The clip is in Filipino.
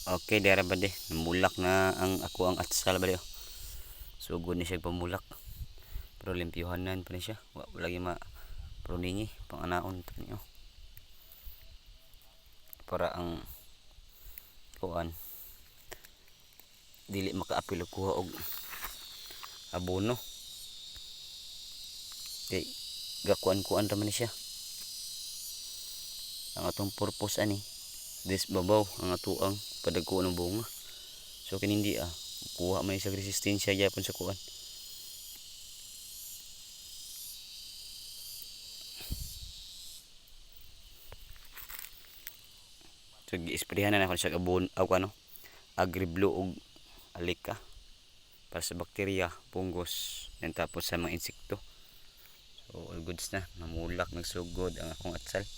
Okay, dara ba de? Namulak na ang ako ang atsal ba de? Sugod ni siya pamulak. Pero limpyuhanan pa ni siya. Wala lagi ma pruningi panganaon to niyo. Para ang kuan dili makaapil og kuha og abono. Kay gakuan-kuan ra man ni siya. Ang atong purpose ani this babaw ang atuang padagko ng bunga. So kini hindi kuha man siya resistensya gyapon sa kuan. So gi-sprayhan na ako siya abon aw ano agri-blue og alika para sa bakterya, punggos, and tapos sa mga insekto. So all goods na, namulak nagsugod ang akong atsal.